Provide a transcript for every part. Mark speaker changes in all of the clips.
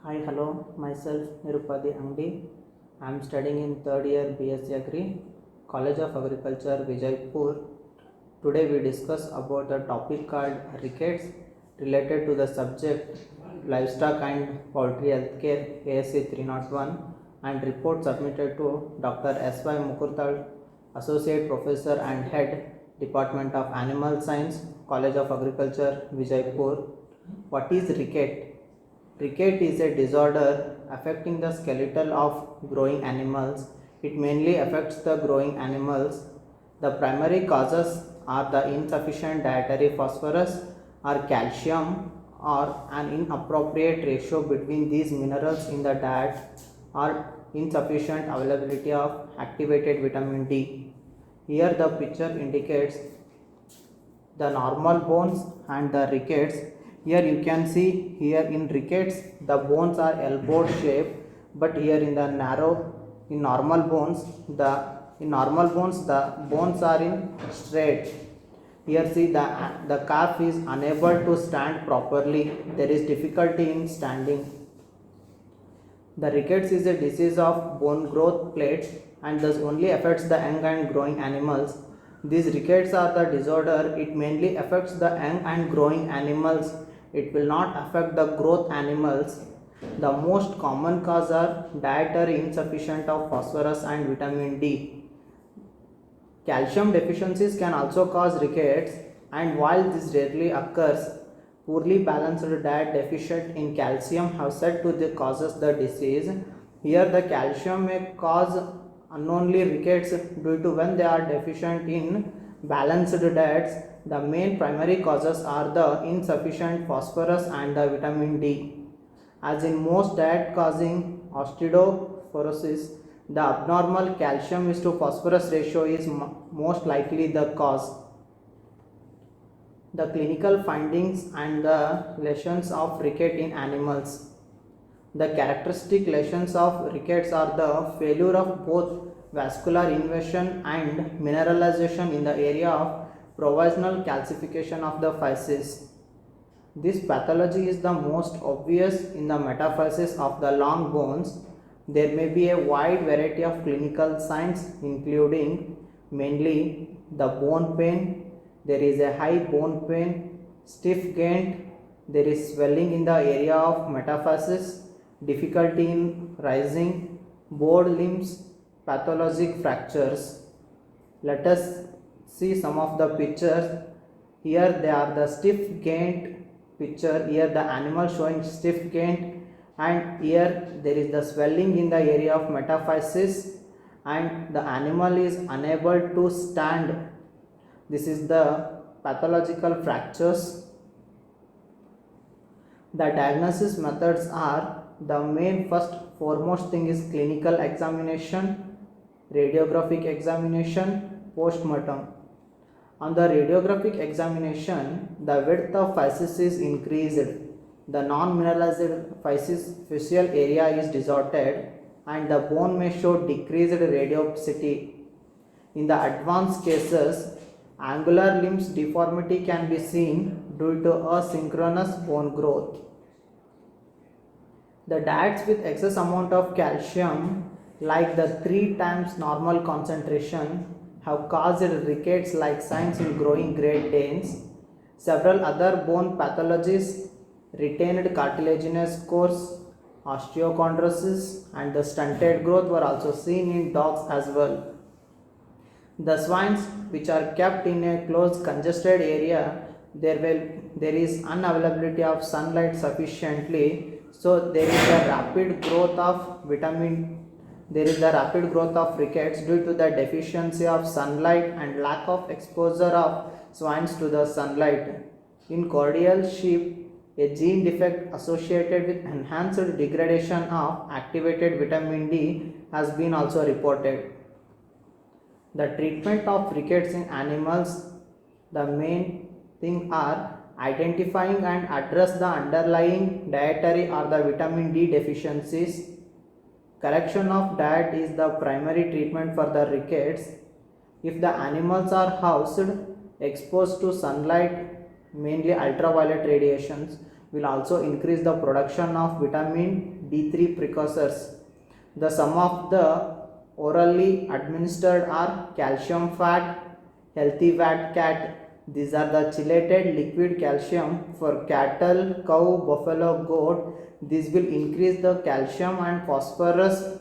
Speaker 1: Hi, hello, myself Nirupadi Angdi. I am studying in third year BSc Agri, College of Agriculture, Vijaypur. Today we discuss about the topic called rickets related to the subject livestock and poultry healthcare ASC 301 and report submitted to Dr. S.Y. Mukurtal, Associate Professor and Head, Department of Animal Science, College of Agriculture, Vijaypur. What is ricket? Ricket is a disorder affecting the skeletal of growing animals. It mainly affects the growing animals. The primary causes are the insufficient dietary phosphorus or calcium or an inappropriate ratio between these minerals in the diet or insufficient availability of activated vitamin D. Here the picture indicates the normal bones and the rickets. Here you can see, here in rickets the bones are elbow shape, but here in the normal bones the bones are in straight. Here see, the calf is unable to stand properly. There is difficulty in standing. The rickets is a disease of bone growth plates and thus only affects the young and growing animals. These rickets are the disorder. It mainly affects the young and growing animals. It will not affect the growth animals. The most common cause are dietary insufficient of phosphorus and vitamin D. Calcium deficiencies can also cause rickets, and while this rarely occurs, poorly balanced diet deficient in calcium have said to the causes the disease. Here the calcium may cause unknownly rickets due to when they are deficient in balanced diets. The main primary causes are the insufficient phosphorus and the vitamin D. As in most diet causing osteoporosis, the abnormal calcium is to phosphorus ratio is most likely the cause. The clinical findings and the lesions of ricket in animals. The characteristic lesions of rickets are the failure of both vascular invasion and mineralization in the area of provisional calcification of the facies. This pathology is the most obvious in the metaphysis of the long bones. There may be a wide variety of clinical signs, including mainly the bone pain. There is a high bone pain, stiff gait, there is swelling in the area of metaphysis, difficulty in rising, bowed limbs, pathologic fractures. Let us see some of the pictures. Here they are the stiff gait picture. Here the animal showing stiff gait, and here there is the swelling in the area of metaphysis and the animal is unable to stand. This is the pathological fractures. The diagnosis methods are, the main first foremost thing is clinical examination, radiographic examination, post-mortem. On the radiographic examination, the width of facies is increased, the non-mineralized facial area is distorted, and the bone may show decreased radiosity. In the advanced cases, angular limbs deformity can be seen due to asynchronous bone growth. The diets with excess amount of calcium, like the 3 times normal concentration, have caused rickets like signs in growing Great Danes. Several other bone pathologies, retained cartilaginous cores, osteochondrosis, and the stunted growth were also seen in dogs as well. The swines which are kept in a closed congested area, there is unavailability of sunlight sufficiently, so there is a rapid growth of rickets due to the deficiency of sunlight and lack of exposure of swines to the sunlight. In cordial sheep, a gene defect associated with enhanced degradation of activated vitamin D has been also reported. The treatment of rickets in animals, the main thing are identifying and address the underlying dietary or the vitamin D deficiencies. Correction of diet is the primary treatment for the rickets. If the animals are housed exposed to sunlight, mainly ultraviolet radiations, will also increase the production of vitamin D3 precursors. The some of the orally administered are calcium fat, healthy fat cat. These are the chelated liquid calcium for cattle, cow, buffalo, goat. This will increase the calcium and phosphorus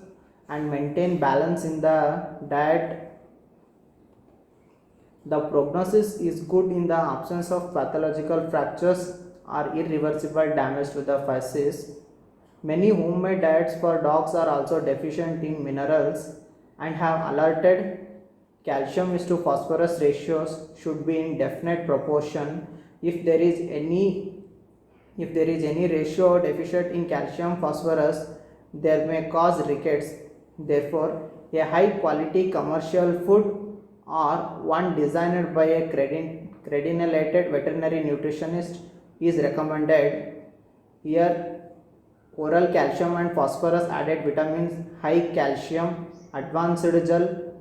Speaker 1: and maintain balance in the diet. The prognosis is good in the absence of pathological fractures or irreversible damage to the facies. Many homemade diets for dogs are also deficient in minerals and have alerted calcium is to phosphorus ratios should be in definite proportion. If there is any ratio deficient in calcium phosphorus, there may cause rickets. Therefore, a high quality commercial food or one designed by a credentialed veterinary nutritionist is recommended. Here, oral calcium and phosphorus added vitamins, high calcium, advanced gel,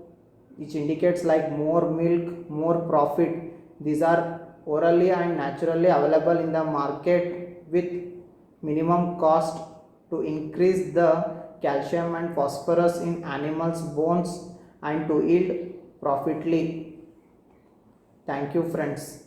Speaker 1: which indicates like more milk, more profit. These are orally and naturally available in the market with minimum cost to increase the calcium and phosphorus in animals' bones and to yield profitly. Thank you, friends.